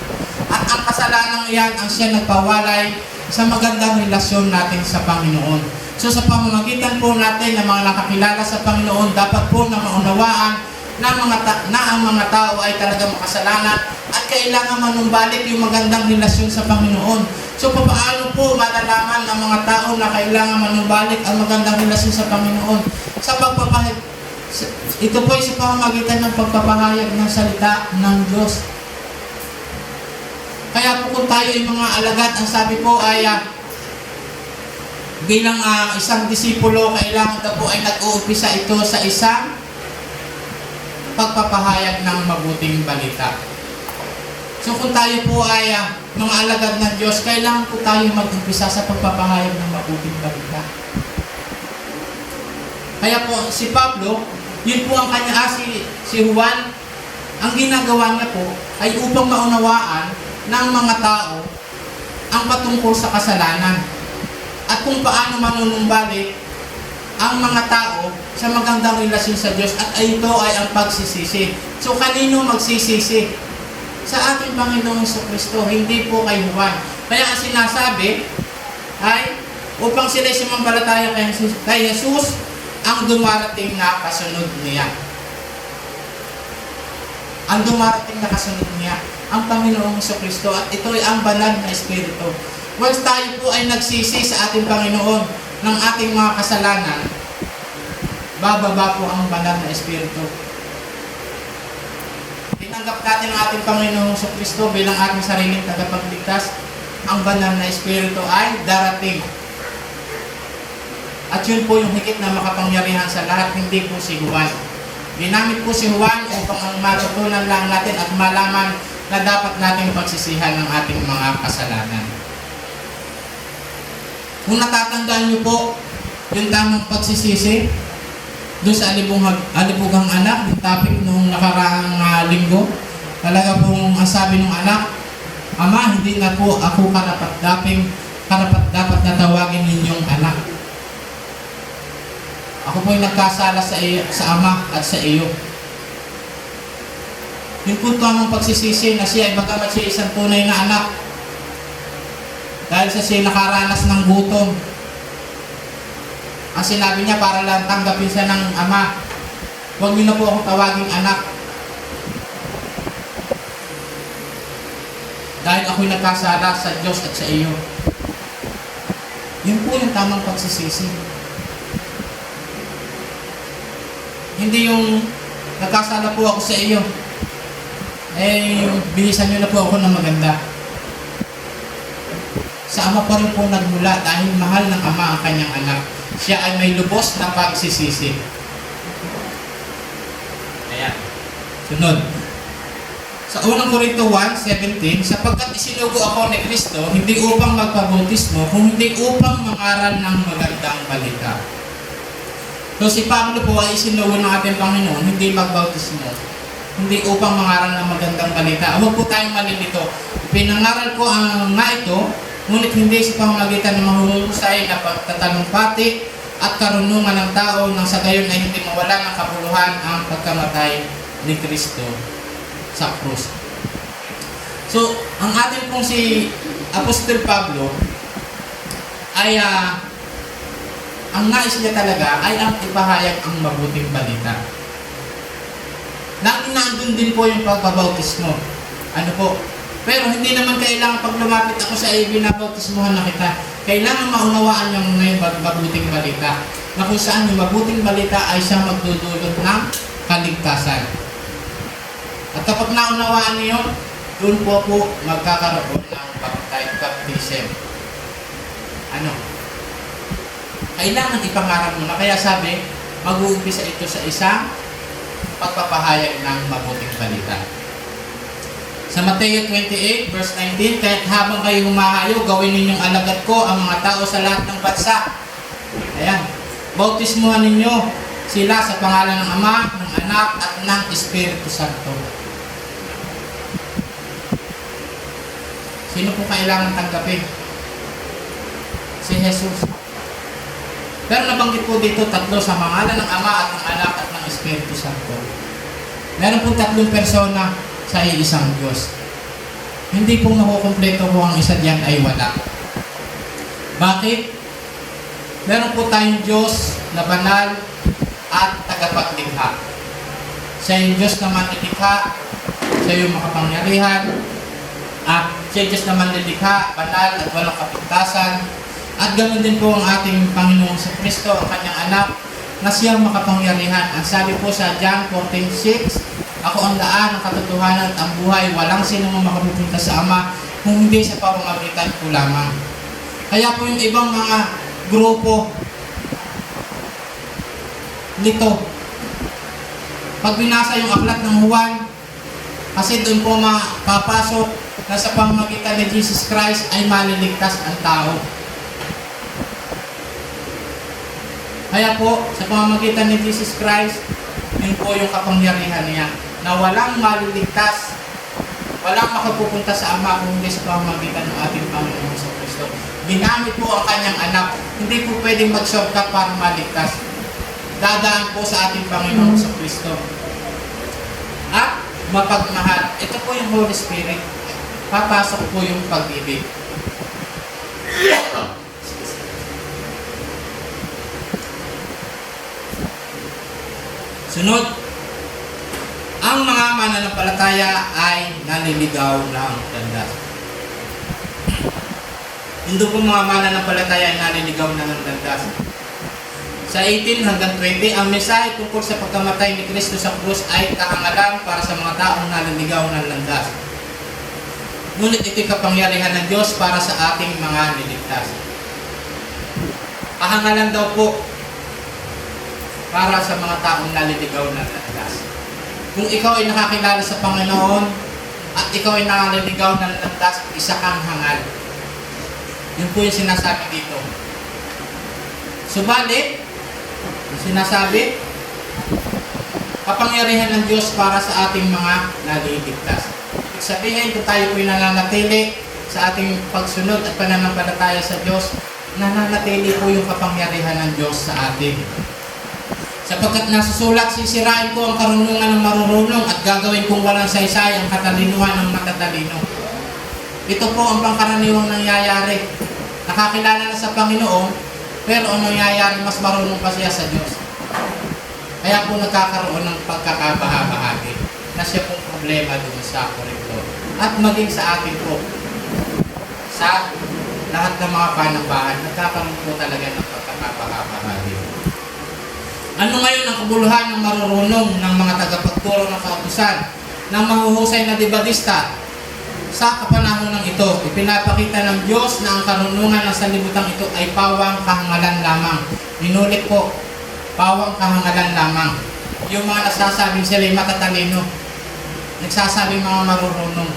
Speaker 1: At ang kasalanan iyan ang siya nagpawalay sa magandang relasyon natin sa Panginoon. So sa pamamagitan po natin ng mga nakakilala sa Panginoon, dapat po na maunawaan na ang mga tao ay talaga makasalanan at kailangan manumbalik yung magandang relasyon sa Panginoon. So paano po malalaman ng mga tao na kailangan manumbalik ang magandang relasyon sa Panginoon? Sa pagpapahayag, ito po ay sa pamamagitan ng pagpapahayag ng salita ng Diyos. Kaya po kung tayo ay mga alagad, ang sabi po ay bilang isang disipulo, kailangan daw po ay nag-uumpisa ito sa isang pagpapahayag ng mabuting balita. So kung tayo po ay mga alagad ng Diyos, kailangan po tayo mag-umpisa sa pagpapahayag ng mabuting balita. Kaya po si Pablo, yun po ang kanya, si Juan, ang ginagawa niya po ay upang maunawaan ng mga tao ang patungkol sa kasalanan at kung paano manunumbalik ang mga tao sa magandang relasyon sa Diyos at ito ay ang pagsisisi. So kanino magsisisi? Sa ating Panginoong Jesucristo, hindi po kay Juan. Kaya ang sinasabi ay upang sila'y sumampalataya kay Jesus ang dumarating na kasunod niya. Ang dumarating na kasunod niya, ang Panginoong Jesucristo, at ito ay ang banal na Espiritu. Once tayo po ay nagsisi sa ating Panginoon ng ating mga kasalanan, bababa po ang banal na Espiritu. Tinanggap natin ang ating Panginoong Jesucristo bilang ating sariling tagapagligtas, ang banal na Espiritu ay darating. At yun po yung higit na makapangyarihan sa lahat, hindi po si Juan. Ginamit po si Juan upang ang matutunan lang natin at malaman na dapat nating pagsisihan ng ating mga kasalanan. Kung natatandaan niyo po yung tamang pagsisisi doon sa alibugang anak, yung topic nung nakaraang linggo, talaga pong ang sabi ng anak, Ama, hindi na po ako karapat-dapat na tawagin ninyong anak. Ako po ay nagkasala sa Ama at sa iyo. Yung po tamang pagsisisi na siya ay bagamat siya isang tunay na anak, dahil sa siya nakaranas ng gutom, ang sinabi niya para lang tanggapin siya ng Ama, huwag niyo na po akong tawaging anak. Dahil ako'y nagkasala sa Diyos at sa iyo. Yun po yung tamang pagsisisi. Hindi yung nagkasala po ako sa iyo, bilisan nyo na po ako ng maganda. Sa Ama pa rin po nagmula dahil mahal ng Ama ang kanyang anak. Siya ay may lubos na pagsisisi. Ayan. Sunod. Sa unang Korinto 1:17, sapagkat isinugo ako ni Kristo, hindi upang magpabautismo, kundi upang mangaral ng magandang balita. So si Pablo po ay isinugo ng ating Panginoon, hindi magbautismo, hindi upang mangaral ng magandang balita. Huwag po tayong malilito. Pinangaral ko nga ito, ngunit hindi sa pamamagitan ng mahuhusay na pagtatalumpati at karunungan ng tao nang sa gayon ay hindi mawala ng kabuluhan ang pagkamatay ni Kristo sa krus. So, ang atin pong si Apostol Pablo ay ang nais niya talaga ay ang ipahayag ang mabuting balita. Nandun din po yung pagpabautismo. Ano po? Pero hindi naman kailangan pag lumapit ako sa iyo, binabautismohan na kita. Kailangan maunawaan niyo muna yung mabuting balita. Na kung saan yung mabuting balita ay siyang magdudulot ng kaligtasan. At kapag naunawaan niyo, doon po magkakaroon ng baptism. Ano? Kailangan ipangarap mo na. Kaya sabi, mag-uumpisa ito sa isang pagpapahayag ng mabuting balita. Sa Mateo 28, verse 19, kahit habang kayo humahayo, gawin ninyong alagad ko ang mga tao sa lahat ng bansa. Ayan. Bautismuhan ninyo sila sa pangalan ng Ama, ng Anak, at ng Espiritu Santo. Sino po kailangan tanggapin? Si Jesus. Pero nabanggit po dito tatlo sa pangalan ng Ama at ng Anak at ng Espiritu Santo. Meron po tatlong persona sa iisang Diyos. Hindi po makukumpleto kung ang isa diyan ay wala. Bakit? Meron po tayong Diyos na banal at tagapaglikha. Siya yung Diyos na manlilikha, siya yung makapangyarihan, at siya Diyos na manlilikha, banal at walang kapintasan. At ganoon din po ang ating Panginoong Kristo, ang kanyang anak, na siyang makapangyarihan. Ang sabi po sa John 14:6, ako ang daan, ang katotohanan at ang buhay. Walang sino mang makapupunta sa Ama kung hindi sa pamamagitan ko lamang. Kaya po yung ibang mga grupo nito, pag binasa yung aklat ng Juan, kasi doon po mapapasok na sa pamamagitan ni Jesus Christ ay maliligtas ang tao. Kaya po, sa pamamagitan ni Jesus Christ, yun po yung kapangyarihan niya, na walang maliligtas, walang makapupunta sa Ama kung hindi sa pamamagitan ng ating Panginoon sa Kristo. Ginamit po ang kanyang anak. Hindi po pwedeng mag-shortcut para maligtas. Dadaan po sa ating Panginoon sa Kristo. At mapagmahal. Ito po yung Holy Spirit. Papasok po yung pag-ibig. Sunod, ang mga mananampalataya ay naliligaw ng landas. Hindi po mga mananampalataya ay naliligaw na ng landas. Sa 18 hanggang 20, ang mensahe tungkol sa pagkamatay ni Kristo sa krus ay kahangalan para sa mga taong naliligaw ng landas. Ngunit ito'y kapangyarihan ng Diyos para sa ating mga niligtas. Kahangalan daw po para sa mga taong naliligaw ng landas. Kung ikaw ay nakakilala sa Panginoon at ikaw ay naliligaw ng landas, isa kang hangal. Yun po yung sinasabi dito. Subalit, yung sinasabi, kapangyarihan ng Diyos para sa ating mga naliligtas. Ibig sabihin, kung tayo po'y nananatili sa ating pagsunod at pananampalataya sa Diyos, nananatili po yung kapangyarihan ng Diyos sa atin. Sapagkat nasusulat, sisirain ko ang karunungan ng marurunong at gagawin kong walang saysay ang katalinuhan ng matatalino. Ito po ang pangkaraniwang nangyayari. Nakakilala na sa Panginoon, pero ang nangyayari, mas marunong pa siya sa Diyos. Kaya po nagkakaroon ng pagkakabahabahagi na siya pong problema doon sa Korinto. At maging sa atin po, sa lahat ng mga panambahan, nagkakaroon po talaga ng pagkakabahabahagi. Ano ngayon ang kabuluhan ng marurunong ng mga tagapagturo ng kautusan ng mahuhusay na debatista? Sa kapanahon ng ito, ipinapakita ng Diyos na ang karunungan ng sanlibutan ito ay pawang kahangalan lamang. Inulit po, pawang kahangalan lamang. Yung mga nagsasabing sila ay matatalino, nagsasabing mga marurunong.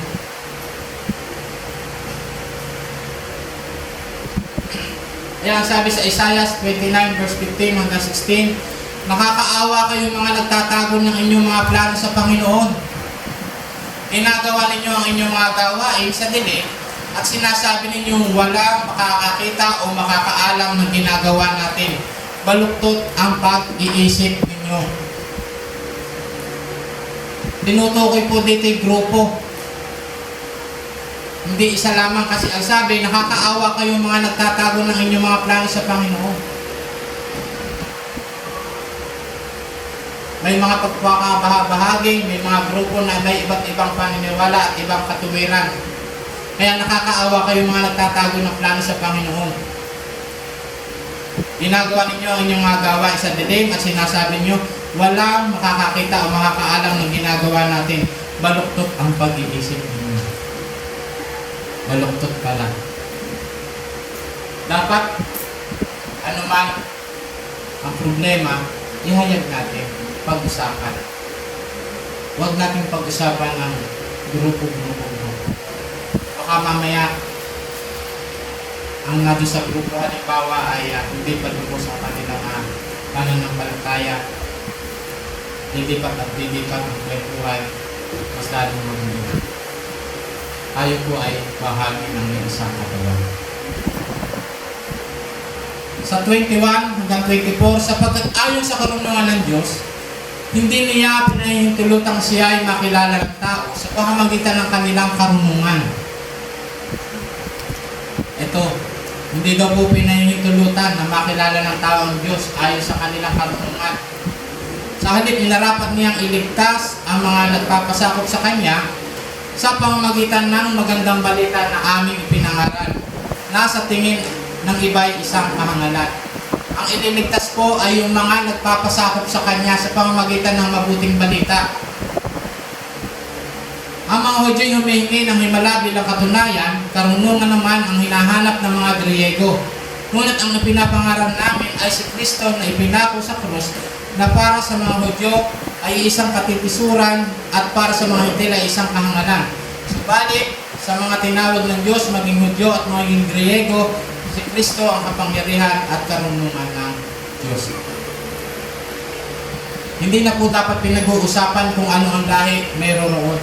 Speaker 1: Ayan, sabi sa Isaiah 29 verse 15 hanggang 16, nakakaawa kayong mga nagtatago ng inyong mga plano sa Panginoon. Ginagawa ninyo ang inyong mga gawain sa dilim at sinasabi ninyong walang makakakita o makakaalam ng ginagawa natin. Baluktot ang pag-iisip ninyo. Tinutukoy po dito yung grupo. Hindi isa lamang kasi ang sabi, nakakaawa kayong mga nagtatago ng inyong mga plano sa Panginoon. may mga pagkakabahagi, may mga grupo na may iba't ibang paniniwala at ibang katuwiran. Kaya nakakaawa kayo mga nagtatago ng plano sa Panginoon. Ginagawa ninyo ang inyong mga gawain sa dilim at sinasabi nyo, walang makakakita o makakaalam ng ginagawa natin. Baluktot ang pag-iisip ninyo. Baluktot pala. Dapat, anuman ang problema, ihayag natin, pag-usapan. Huwag natin pag-usapan ng grupo-grupo. Baka mamaya, ang nado sa grupo, halimbawa ay hindi palubos sa kanilang pananampalataya, lilipat at lilipat ang kwentuhan, mas lalong magulo. Tayo po ay bahagi ng isang katawan. Sa 21 hanggang 24, sapagkat ayon sa karunungan ng Diyos, hindi niya pinahihintulutang siya ay makilala ng tao sa pamamagitan ng kanilang karunungan. Ito, hindi daw po pinahihintulutan na makilala ng tao ang Diyos ayon sa kanilang karunungan. Sa halip, inarapat niyang iligtas ang mga nagpapasakop sa Kanya sa pamamagitan ng magandang balita na aming ipinangaral, na sa tingin ng iba ay isang kahangalan. Ang ililigtas po ay yung mga nagpapasakop sa Kanya sa pamamagitan ng mabuting balita. Ang mga Hudyo ay humihingi ng himala bilang katunayan, karunungan naman ang hinahanap ng mga Griego. Ngunit ang pinapangaral namin ay si Kristo na ipinako sa krus, na para sa mga Hudyo ay isang katitisuran at para sa mga Hintil ay isang kahangalan. Subalit, sa mga tinawag ng Diyos, maging Hudyo at maging Griego, si Kristo ang kapangyarihan at karunungan ng Diyos. Hindi na po dapat pinag-uusapan kung ano ang lahi mayroon roon.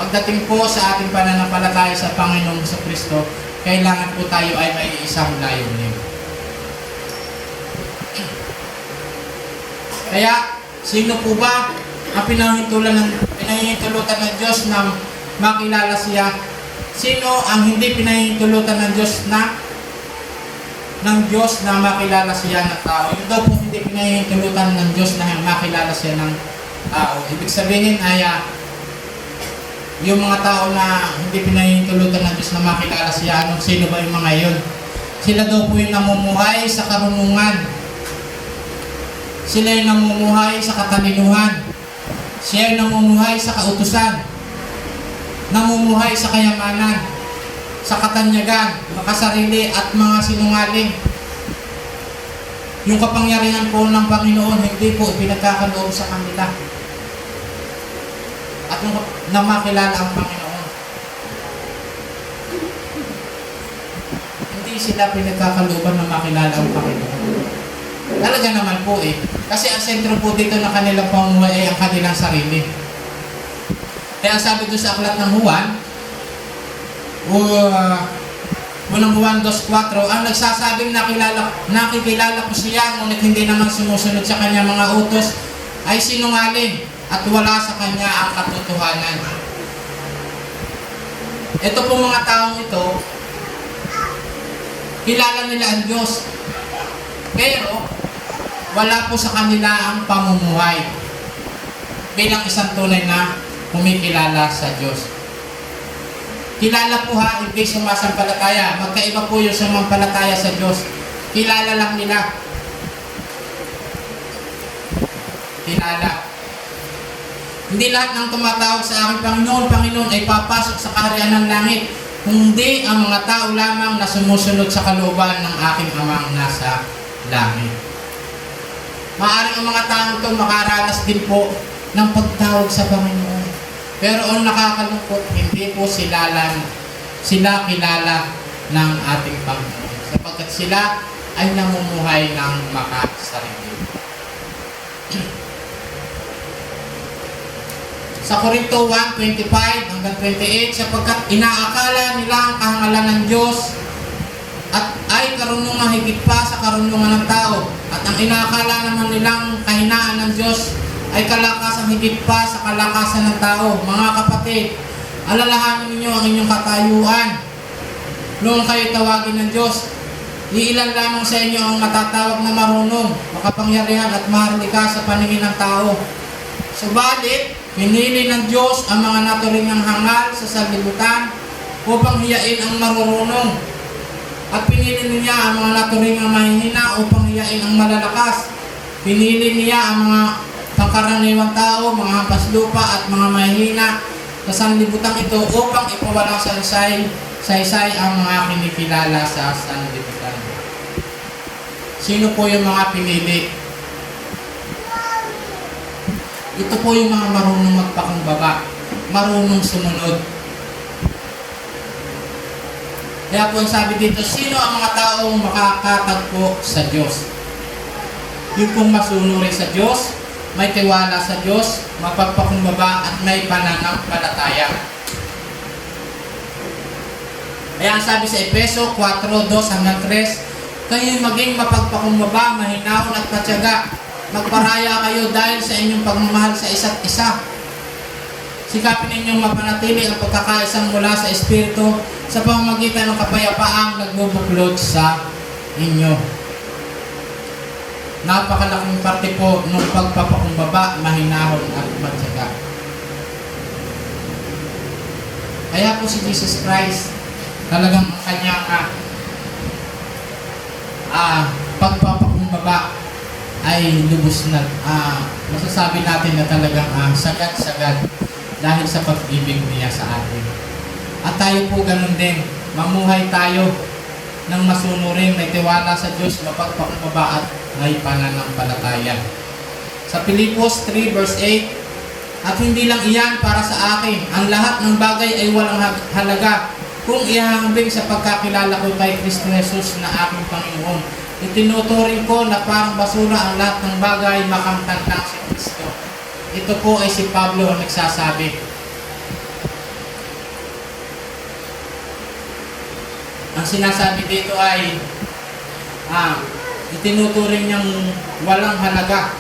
Speaker 1: Pagdating po sa ating pananampalataya sa Panginoong sa Kristo, kailangan po tayo ay may isang layunin. Kaya, sino po ba ang pinahihintulutan ng Diyos na makilala siya? Sino ang hindi pinahihintulutan ng Diyos na makilala siya ng tao? Yung daw po hindi pinahihintulutan ng Diyos na makilala siya ng tao. Ibig sabihin ay yung mga tao na hindi pinahihintulutan ng Diyos na makilala siya, sino ba yung mga yun? Sila daw po yung namumuhay sa karunungan. Sila yung namumuhay sa katalinuhan. Siya yung namumuhay sa kautusan. Namumuhay sa kayamanan, sa katanyagan, makasarili at mga sinungaling. Yung kapangyarihan po ng Panginoon, hindi po pinagkakaloob sa kanila. At na makilala ang Panginoon. Hindi sila pinagkakalooban na makilala ang Panginoon. Talaga naman po kasi ang sentro po dito ng kanilang pamumuhay ay ang kanilang sarili. Kaya sabi doon sa aklat ng Juan, unang Juan 2:4, ang nagsasabing nakikilala ko siya, ngunit hindi naman sumusunod sa kanya mga utos, ay sinungaling at wala sa kanya ang katotohanan. Ito po mga taong ito, kilala nila ang Diyos. Pero, wala po sa kanila ang pamumuhay bilang isang tunay na kumikilala sa Diyos. Kilala po hindi sumasampalataya. Magkaiba po yung sumampalataya sa Diyos. Kilala lang nila. Kilala. Hindi lahat ng tumatawag sa aking Panginoon ay papasok sa kaharian ng langit, kundi ang mga tao lamang na sumusunod sa kalooban ng aking Amang nasa langit. Maaaring ang mga taong ito makaranas din po ng pagtawag sa Panginoon. Pero ang nakakalungkot, hindi po sila kilala ng ating Panginoon, sapagkat sila ay namumuhay ng makasarili. Sa Korinto 1:25 hanggang 28, sapagkat inaakala nila ang kahangalan ng Diyos at ay karunungan higit pa sa karunungan ng tao, at ang inaakala naman nilang kahinaan ng Diyos ay kalakasan higit pa sa kalakasan ng tao. Mga kapatid, alalahanin ninyo ang inyong katayuan noong kayo tawagin ng Diyos.
Speaker 2: Iilan lamang sa inyo ang matatawag na marunong, makapangyarihan at maharlika sa paningin ng tao. Subalit, pinili ng Diyos ang mga naturingang hangal sa sanlibutan upang hiyain ang marurunong. At pinili niya ang mga naturingang mahihina upang hiyain ang malalakas. Pinili niya ang mga pangkaraniwang tao, mga hampas lupa at mga mahihina sa sanlibutan ito upang ipawalang saysay ang mga kinikilala sa sanlibutan. Sino po yung mga pinili? Ito po yung mga marunong magpakumbaba, marunong sumunod. Kaya po ang sabi dito, sino ang mga taong makakatagpo sa Diyos? Yung pong masunurin sa Diyos, may tiwala sa Diyos, mapagpakumbaba at may pananampalataya. Kaya ang sabi sa Efeso 4:2-3, kayo'y maging mapagpakumbaba, mahinahon at matyaga. Magparaya kayo dahil sa inyong pagmamahal sa isa't isa. Sikapin ninyong mapanatili ang pagkakaisang mula sa Espiritu sa pamamagitan ng kapayapaang nagbubuklod sa inyo. Napakalaking parte po ng pagpapakumbaba, mahinahon at matyaga. Kaya po si Jesus Christ, talagang ang kanyang pagpapakumbaba ay lubos na masasabi natin na talagang sagad-sagad dahil sa pag-ibig niya sa atin. At tayo po ganun din, mamuhay tayo ng masunurin, may tiwala sa Diyos, mapagpakumbaba at may pananampalataya. Sa Pilipos 3:8, at hindi lang iyan para sa akin, ang lahat ng bagay ay walang halaga kung ihahambing sa pagkakilala ko kay Kristo Jesus na aking Panginoon. Itinuturing ko na parang basura ang lahat ng bagay makamtan lang si Kristo. Ito po ay si Pablo ang nagsasabi. Ang sinasabi dito ay itinuturing niyang walang halaga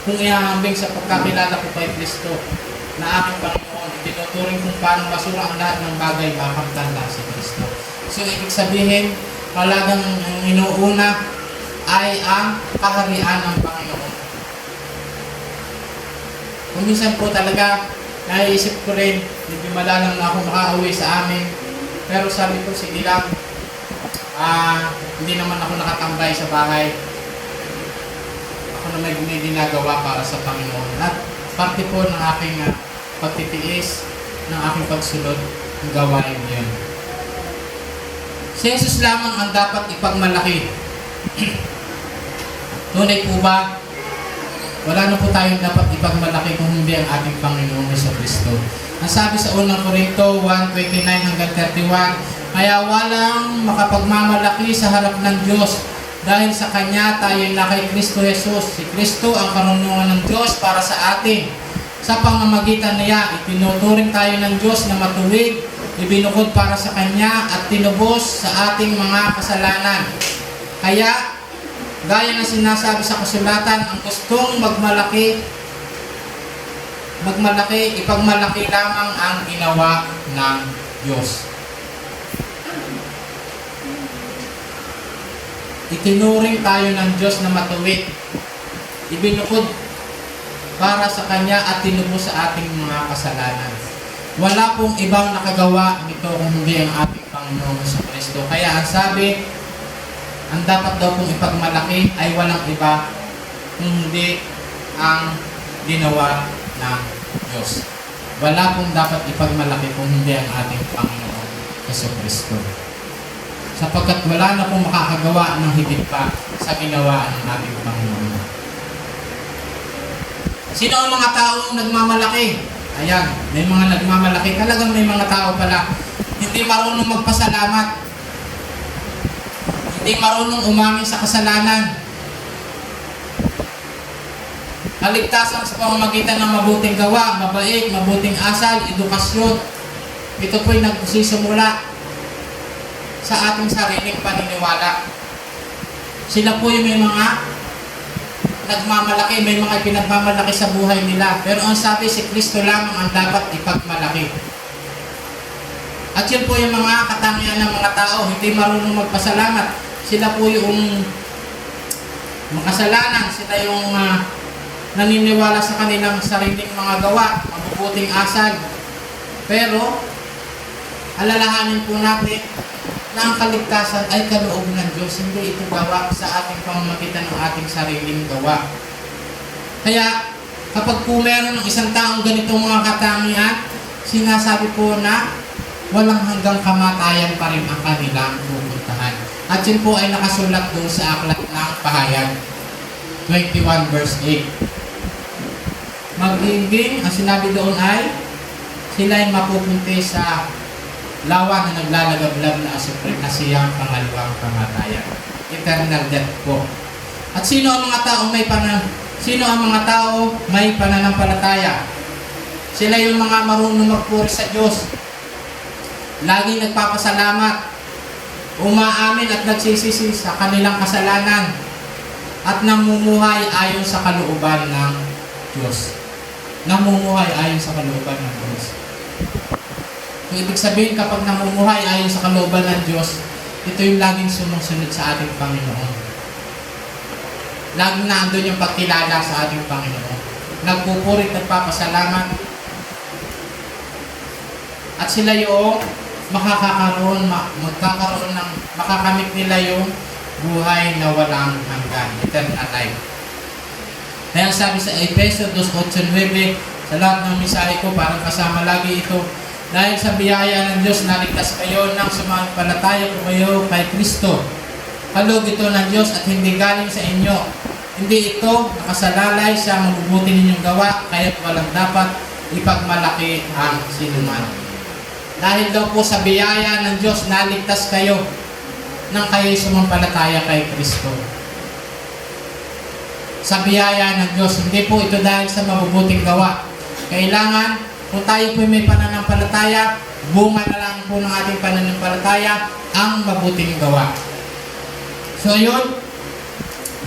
Speaker 2: kung ihahambing sa pagkakilala ko kay Kristo na aking Panginoon. Itinuturing kung paano basura ang lahat ng bagay makamtan lang si Kristo. So, ibig sabihin, talagang ang inuuna ay ang kaharian ng Panginoon. Kung minsan po talaga, naiisip ko rin, medyo madalang na ako makauwi sa amin. Pero sabi ko, sige lang, hindi naman ako nakatambay sa bahay. Ako na may ginagawa para sa Panginoon. At parte po ng aking pagtitiis, ng aking pagsunod, ang gawain niyon. Si Jesus lamang ang dapat ipagmalaki. Tunay po ba? Wala na po tayong dapat ipagmalaki kung hindi ang ating Panginoong Jesucristo. Ang sabi sa unang Korinto 1:29-31, kaya walang makapagmamalaki sa harap ng Diyos dahil sa Kanya tayo na kay Kristo Jesus. Si Kristo ang karunungan ng Diyos para sa atin. Sa pamamagitan niya, itinuturing tayo ng Diyos na matuwid, ibinukod para sa Kanya at tinubos sa ating mga kasalanan. Kaya, gaya ng sinasabi sa kasulatan, ang gustong magmalaki, ipagmalaki lamang ang ginawa ng Diyos. Itinuring tayo ng Diyos na matuwid, ibinukod para sa Kanya at tinubos sa ating mga kasalanan. Wala pong ibang nakagawa nito kung hindi ang ating Panginoon sa Kristo. Kaya ang sabi, ang dapat daw pong ipagmalaki ay walang iba kung hindi ang ginawa ng Diyos. Wala pong dapat ipagmalaki kung hindi ang ating Panginoon sa Kristo. Sapagkat wala na pong makakagawa ng higit pa sa ginawa ng ating Panginoon. Sino ang mga taong nagmamalaki? Ayan, may mga nagmamalaki. Talagang may mga tao pala. Hindi marunong magpasalamat. Hindi marunong umamin sa kasalanan. Kaligtasan sa pamamagitan ng mabuting gawa, mabait, mabuting asal, edukasyon. Ito po'y nagsisimula sa ating sariling paniniwala. Sila po yung may mga nagmamalaki, may mga pinagmamalaki sa buhay nila. Pero ang sabi, si Kristo lamang ang dapat ipagmalaki. At yun po yung mga katangian ng mga tao, hindi marunong magpasalamat. sila po yung makasalanan, sila yung naniniwala sa kanilang sariling mga gawa, mabubuting asal. Pero, alalahanin po natin na ang kaligtasan ay kaloob ng Diyos, hindi ito gawa sa ating pamamagitan ng ating sariling gawa. Kaya, kapag po meron ng isang taong ganitong mga katangian, sinasabi po na walang hanggang kamatayan pa rin ang kanilang pupuntahan. At yun po ay nakasulat doon sa aklat ng Pahayag 21 verse 8. Magiging, ang sinabi doon ay, sila ay mapupunti sa lawa na naglalagablab na asupre na siyang pangalawang kamatayan. Eternal death po. At sino ang mga tao may pananampalataya? Sila yung mga marunong magpuri sa Diyos. Lagi nagpapasalamat, umaamin at nagsisisi sa kanilang kasalanan, at namumuhay ayon sa kalooban ng Diyos. Namumuhay ayon sa kalooban ng Diyos. So, ibig sabihin, kapag namumuhay ayon sa kalooban ng Diyos, ito yung laging sumusunod sa ating Panginoon. Laging naandun yung pagkilala sa ating Panginoon. Nagpupuri at nagpapasalamat. At sila yung makakamit nila yung buhay na walang hanggan, eternal life. Kaya sabi sa Efeso 2:8-9, sa lahat ng mensahe ko, parang kasama lagi ito, dahil sa biyaya ng Diyos, naligtas kayo nang sumampalataya po kayo kay Kristo. Kaloob ito ng Diyos at hindi galing sa inyo. Hindi ito nakasalalay sa mabubuti ninyong gawa, kaya't walang dapat ipagmalaki ang sinuman. Dahil daw po sa biyaya ng Diyos, naligtas kayo nang kayo'y sumampalataya kay Kristo. Sa biyaya ng Diyos, hindi po ito dahil sa mabubuting gawa. Kailangan, kung tayo po may pananampalataya, bunga na lang po ng ating pananampalataya ang mabuting gawa. So yun,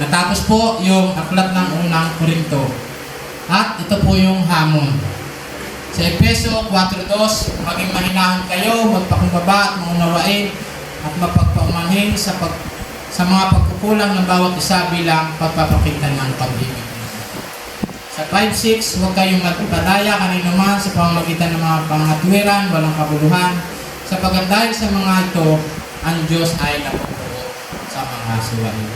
Speaker 2: natapos po yung aklat ng unang Korinto. At ito po yung hamon. Sa Efeso 4:2, maging mahinahon kayo, magpakumbaba at maunawain at mapagpaumanhin sa mga pagkukulang ng bawat isa bilang pagpapakita ng pag-ibig. Sa 5:6, huwag kayong magpadaya kanino man sa pamamagitan ng mga pangatwiran, walang kabuluhan, sapagkat dahil sa mga ito, ang Diyos ay napupuro sa mga suwain.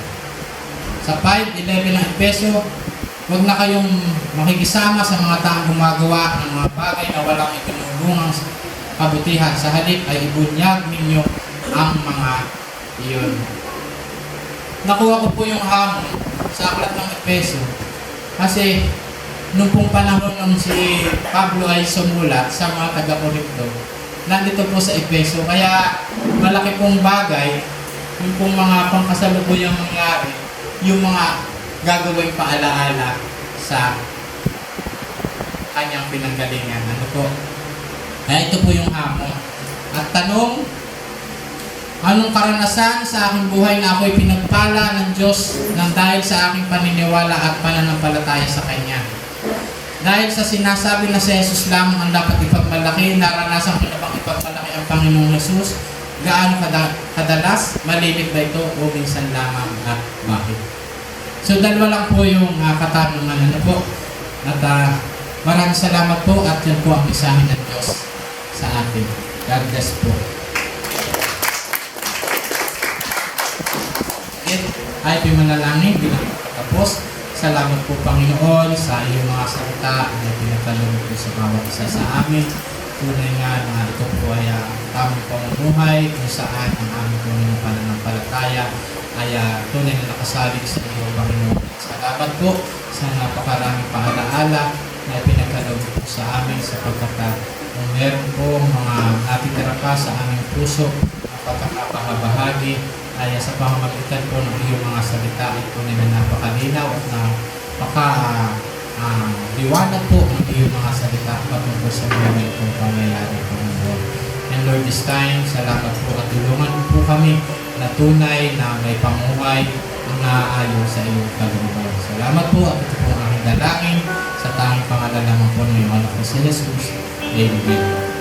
Speaker 2: Sa 5:11 ng Efeso, huwag na kayong makikisama sa mga taong gumagawa ng mga bagay na walang itinulungang kabutihan. Sa halip ay ibunyag ninyo ang mga iyon. Nakuha ko po yung hamon sa aklat ng Efeso kasi nung pong panahon nung si Pablo ay sumulat sa mga taga-Korinto, nandito po sa Efeso. Kaya malaki pong bagay yung pong mga pangkasalukuyang mangyari, yung mga gagawing paalaala sa kanyang pinanggalingan. Ano po? Kaya ito po yung hamon. At tanong, anong karanasan sa aking buhay na ako'y pinagpala ng Diyos nang dahil sa aking paniniwala at pananampalataya sa Kanya? Dahil sa sinasabi na si Jesus lamang ang dapat ipagmalaki, naranasan ko na bang ipagmalaki ang Panginoong Jesus? Gaano kadalas? Malimit ba ito o minsan lamang at bakit? So dalawa lang po yung katanungan. Ano po? At maraming salamat po at yan po ang mensahe ng Diyos sa atin. God bless po. Ay pimanalangin bilang tapos. Salamat po Panginoon sa iyong mga salita na pinatanong po sa bawat isa sa amin. Tunay nga na ito po ay tamang pamumuhay kung saan ang aming Panginoon pananampalataya ay tunay na nakasalig sa iyo, Panginoon. Salamat po sa napakaraming paalaala na pinagkaloob po sa amin sapagkat kung meron po mga natitira pa sa aming puso na pagkakapahabahagi ay sa pamamagitan po ng iyong mga salita ay tunay na napakalinaw at liwanag po ng iyong mga salita patungkol sa mga itong pangyayari, Panginoon. And Lord, this time, salamat po at tulungan po kami na tunay na may pamuhay ang naaayon sa iyong kalooban. Salamat po at ito po ang aking dalangin sa tanging pangalan naman po ng iyong anak na si Jesus. Amen.